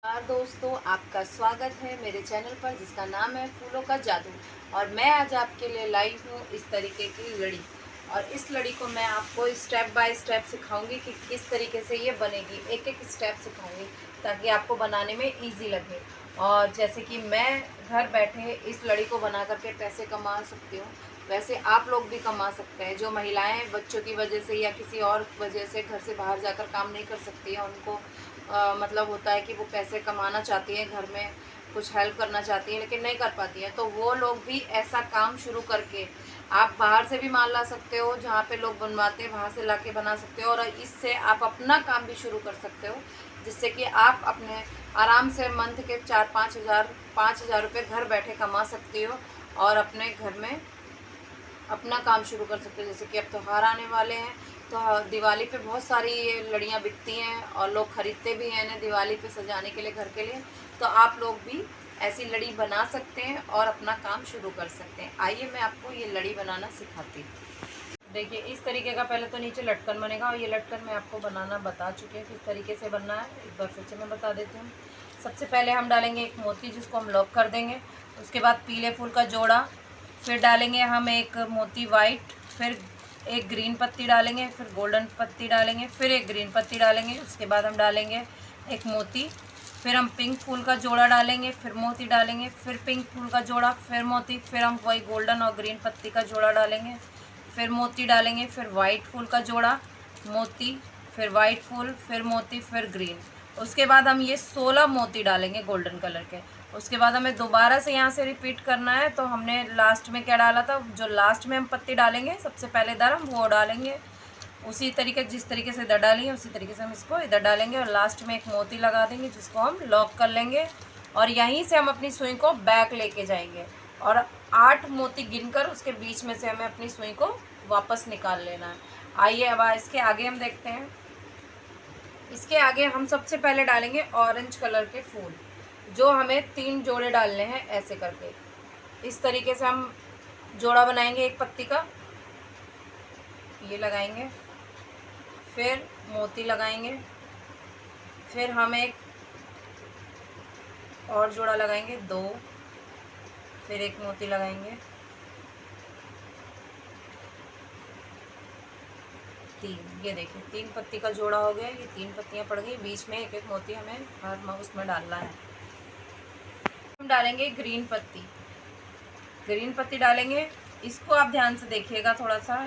दोस्तों, आपका स्वागत है मेरे चैनल पर जिसका नाम है फूलों का जादू। और मैं आज आपके लिए लाई हूँ इस तरीके की लड़ी। और इस लड़ी को मैं आपको स्टेप बाय स्टेप सिखाऊंगी कि किस तरीके से ये बनेगी। एक एक स्टेप सिखाऊंगी ताकि आपको बनाने में इजी लगे। और जैसे कि मैं घर बैठे इस लड़ी को बना करके पैसे कमा सकती हूँ, वैसे आप लोग भी कमा सकते हैं। जो महिलाएं बच्चों की वजह से या किसी और वजह से घर से बाहर जाकर काम नहीं कर सकती हैं, उनको मतलब होता है कि वो पैसे कमाना चाहती हैं, घर में कुछ हेल्प करना चाहती हैं लेकिन नहीं कर पाती हैं, तो वो लोग भी ऐसा काम शुरू करके आप बाहर से भी माल ला सकते हो। जहाँ पे लोग बनवाते हैं वहाँ से ला के बना सकते हो और इससे आप अपना काम भी शुरू कर सकते हो, जिससे कि आप अपने आराम से मंथ के 4-5 हज़ार रुपये घर बैठे कमा सकते हो और अपने घर में अपना काम शुरू कर सकते हो। जैसे कि अब त्यौहार आने वाले हैं, तो दिवाली पे बहुत सारी ये लड़ियाँ बिकती हैं और लोग ख़रीदते भी हैं इन्हें दिवाली पे सजाने के लिए घर के लिए। तो आप लोग भी ऐसी लड़ी बना सकते हैं और अपना काम शुरू कर सकते हैं। आइए मैं आपको ये लड़ी बनाना सिखाती हूँ। देखिए, इस तरीके का पहले तो नीचे लटकन बनेगा और ये लटकन मैं आपको बनाना बता चुकी हूँ किस तरीके से बनना है। एक बार फिर से मैं बता देती हूँ। सबसे पहले हम डालेंगे एक मोती जिसको हम लॉक कर देंगे। उसके बाद पीले फूल का जोड़ा, फिर डालेंगे हम एक मोती वाइट, फिर एक ग्रीन पत्ती डालेंगे, फिर गोल्डन पत्ती डालेंगे, फिर एक ग्रीन पत्ती डालेंगे। उसके बाद हम डालेंगे एक मोती, फिर हम पिंक फूल का जोड़ा डालेंगे, फिर मोती डालेंगे, फिर पिंक फूल का जोड़ा, फिर मोती, फिर हम वही गोल्डन और ग्रीन पत्ती का जोड़ा डालेंगे, फिर मोती डालेंगे, फिर वाइट फूल का जोड़ा, मोती, फिर वाइट फूल, फिर मोती, फिर ग्रीन। उसके बाद हम ये 16 मोती डालेंगे गोल्डन कलर के। उसके बाद हमें दोबारा से यहाँ से रिपीट करना है। तो हमने लास्ट में क्या डाला था, जो लास्ट में हम पत्ती डालेंगे सबसे पहले इधर हम वो डालेंगे, उसी तरीके जिस तरीके से इधर डाली है उसी तरीके से हम इसको इधर डालेंगे और लास्ट में एक मोती लगा देंगे जिसको हम लॉक कर लेंगे। और यहीं से हम अपनी सुई को बैक लेके जाएंगे और 8 मोती गिनकर उसके बीच में से हमें अपनी सुई को वापस निकाल लेना है। आइए अब इसके आगे हम देखते हैं। इसके आगे हम सबसे पहले डालेंगे ऑरेंज कलर के फूल, जो हमें 3 जोड़े डालने हैं ऐसे करके। इस तरीके से हम जोड़ा बनाएंगे एक पत्ती का, ये लगाएंगे, फिर मोती लगाएंगे, फिर हम एक और जोड़ा लगाएंगे 2, फिर एक मोती लगाएंगे 3। ये देखिए 3 पत्ती का जोड़ा हो गया। ये 3 पत्तियां पड़ गई, बीच में एक एक मोती हमें हर उसमें डालना है। हम डालेंगे ग्रीन पत्ती, ग्रीन पत्ती डालेंगे, इसको आप ध्यान से देखिएगा थोड़ा सा।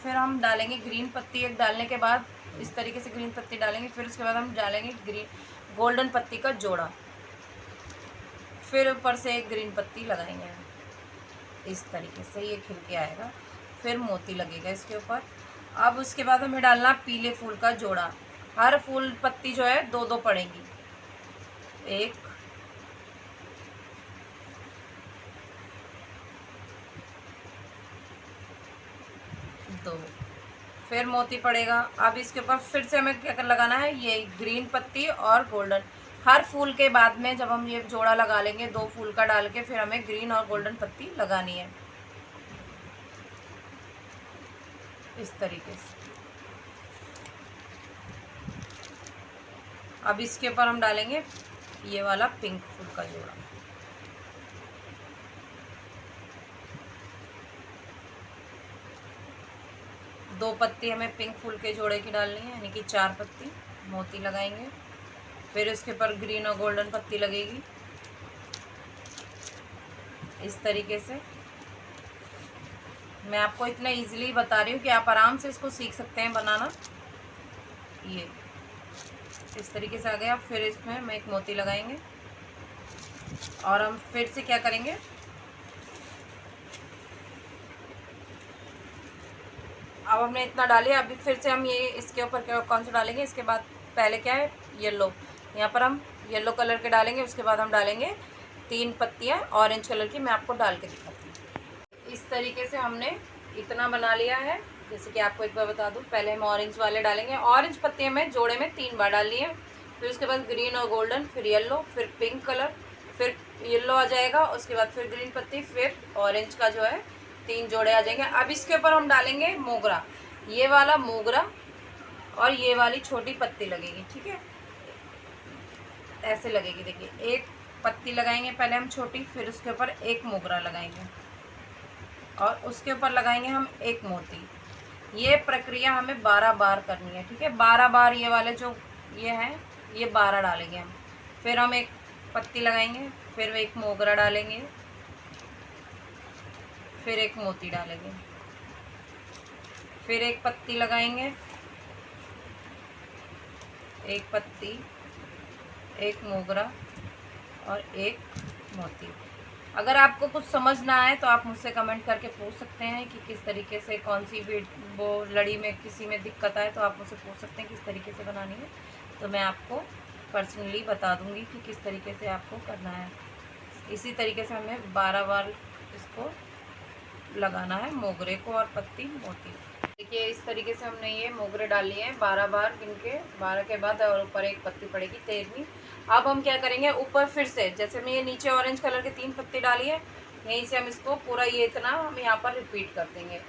फिर हम डालेंगे ग्रीन पत्ती, एक डालने के बाद इस तरीके से ग्रीन पत्ती डालेंगे, फिर उसके बाद हम डालेंगे गोल्डन पत्ती का जोड़ा, फिर ऊपर से एक ग्रीन पत्ती लगाएंगे। इस तरीके से ये खिल के आएगा, फिर मोती लगेगा इसके ऊपर। अब उसके बाद हमें डालना पीले फूल का जोड़ा। हर फूल पत्ती जो है 2-2 पड़ेंगी, 1, 2, फिर मोती पड़ेगा। अब इसके ऊपर फिर से हमें क्या कर लगाना है, ये ग्रीन पत्ती और गोल्डन। हर फूल के बाद में जब हम ये जोड़ा लगा लेंगे 2 फूल का डाल के, फिर हमें ग्रीन और गोल्डन पत्ती लगानी है इस तरीके से। अब इसके ऊपर हम डालेंगे ये वाला पिंक फूल का जोड़ा, दो पत्ती हमें पिंक फूल के जोड़े की डालनी है, यानी कि 4 पत्ती। मोती लगाएंगे, फिर इसके ऊपर ग्रीन और गोल्डन पत्ती लगेगी इस तरीके से। मैं आपको इतना इजीली बता रही हूँ कि आप आराम से इसको सीख सकते हैं बनाना। ये इस तरीके से आ गया। फिर इसमें हम एक मोती लगाएंगे और हम फिर से क्या करेंगे, अब हमने इतना डाले, अभी फिर से हम ये इसके ऊपर कौन सा डालेंगे, इसके बाद पहले क्या है येलो, यहाँ पर हम येलो कलर के डालेंगे। उसके बाद हम डालेंगे 3 पत्तियाँ ऑरेंज कलर की, मैं आपको डाल के दिखाती हूँ। इस तरीके से हमने इतना बना लिया है। जैसे कि आपको एक बार बता दूँ, पहले हम ऑरेंज वाले डालेंगे। ऑरेंज पत्तियाँ में जोड़े में 3 बार डाल लिए, फिर उसके बाद ग्रीन और गोल्डन, फिर येलो, फिर पिंक कलर, फिर येलो आ जाएगा, उसके बाद फिर ग्रीन पत्ती, फिर ऑरेंज का जो है 3 जोड़े आ जाएंगे। अब इसके ऊपर हम डालेंगे मोगरा, ये वाला मोगरा और ये वाली छोटी पत्ती लगेगी, ठीक है। ऐसे लगेगी। देखिए एक पत्ती लगाएंगे पहले हम छोटी, फिर उसके ऊपर एक मोगरा लगाएंगे और उसके ऊपर लगाएंगे हम एक मोती। ये प्रक्रिया हमें 12 बार करनी है, ठीक है। 12 बार ये वाले जो ये हैं ये 12 डालेंगे हम। फिर हम एक पत्ती लगाएंगे, फिर एक मोगरा डालेंगे, फिर एक मोती डालेंगे, फिर एक पत्ती लगाएंगे, एक पत्ती, एक मोगरा और एक मोती। अगर आपको कुछ समझ ना आए तो आप मुझसे कमेंट करके पूछ सकते हैं कि किस तरीके से, कौन सी वो लड़ी में किसी में दिक्कत आए तो आप मुझसे पूछ सकते हैं किस तरीके से बनानी है, तो मैं आपको पर्सनली बता दूंगी कि किस तरीके से आपको करना है। इसी तरीके से हमें 12 बार इसको लगाना है, मोगरे को और पत्ती मोती। देखिए इस तरीके से हमने ये मोगरे डाल लिए हैं 12 बार गिन के, 12 के बाद और ऊपर एक पत्ती पड़ेगी 13वीं। अब हम क्या करेंगे, ऊपर फिर से जैसे मैं ये नीचे ऑरेंज कलर के 3 पत्ती डाली है, यहीं से हम इसको पूरा ये इतना हम यहाँ पर रिपीट कर देंगे।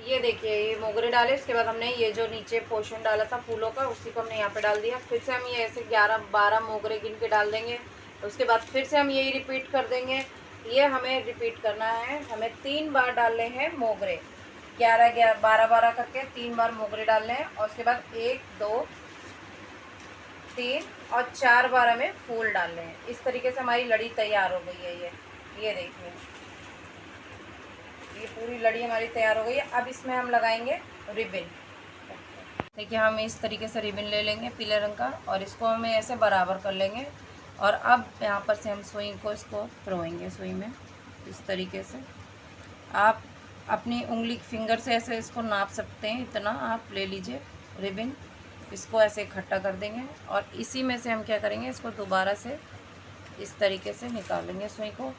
ये देखिए ये मोगरे डाले, उसके बाद हमने ये जो नीचे पोर्शन डाला था फूलों का उसी को हमने यहाँ पे डाल दिया। फिर से हम ये ऐसे 11-12 मोगरे गिन के डाल देंगे। उसके बाद फिर से हम यही रिपीट कर देंगे। ये हमें रिपीट करना है, हमें 3 बार डालने हैं मोगरे, 11-12 करके 3 बार मोगरे डालने हैं। और उसके बाद 1 2 3 और 4 बार हमें फूल डालने हैं। इस तरीके से हमारी लड़ी तैयार हो गई है। ये देखिए ये पूरी लड़ी हमारी तैयार हो गई है। अब इसमें हम लगाएंगे रिबन। देखिए हम इस तरीके से रिबन ले लेंगे पीले रंग का और इसको हमें ऐसे बराबर कर लेंगे। और अब यहाँ पर से हम सुई को इसको पिरोएंगे सुई में इस तरीके से। आप अपनी उंगली फिंगर से ऐसे इसको नाप सकते हैं, इतना आप ले लीजिए रिबन। इसको ऐसे इकट्ठा कर देंगे और इसी में से हम क्या करेंगे, इसको दोबारा से इस तरीके से निकाल लेंगे सुई को।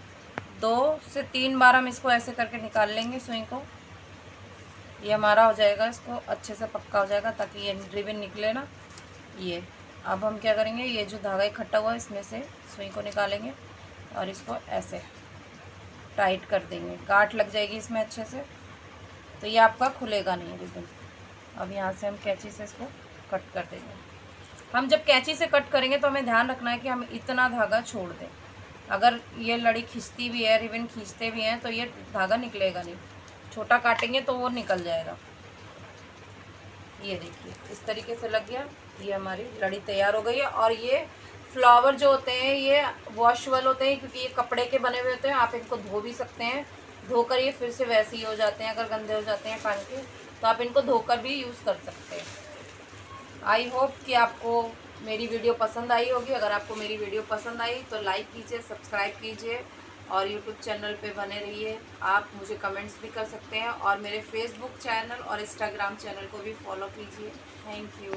2 से 3 बार हम इसको ऐसे करके निकाल लेंगे सुई को। ये हमारा हो जाएगा, इसको अच्छे से पक्का हो जाएगा ताकि ये रिबन निकले ना। ये अब हम क्या करेंगे, ये जो धागा इकट्ठा हुआ है इसमें से सुई को निकालेंगे और इसको ऐसे टाइट कर देंगे। गांठ लग जाएगी इसमें अच्छे से, तो ये आपका खुलेगा नहीं रिबन। अब यहाँ से हम कैंची से इसको कट कर देंगे। हम जब कैंची से कट करेंगे तो हमें ध्यान रखना है कि हम इतना धागा छोड़ दें। अगर ये लड़ी खींचती भी है, रिबन खींचते भी हैं, तो ये धागा निकलेगा नहीं। छोटा काटेंगे तो वो निकल जाएगा। ये देखिए इस तरीके से लग गया। ये हमारी लड़ी तैयार हो गई है। और ये फ्लावर जो होते हैं ये वॉशेबल होते हैं क्योंकि ये कपड़े के बने हुए होते हैं। आप इनको धो भी सकते हैं, धोकर ये फिर से वैसे ही हो जाते हैं। अगर गंदे हो जाते हैं पानी के तो आप इनको धोकर भी यूज़ कर सकते हैं। आई होप कि आपको मेरी वीडियो पसंद आई होगी। अगर आपको मेरी वीडियो पसंद आई तो लाइक कीजिए, सब्सक्राइब कीजिए और यूट्यूब चैनल पे बने रहिए। आप मुझे कमेंट्स भी कर सकते हैं और मेरे फेसबुक चैनल और इंस्टाग्राम चैनल को भी फॉलो कीजिए। Thank you.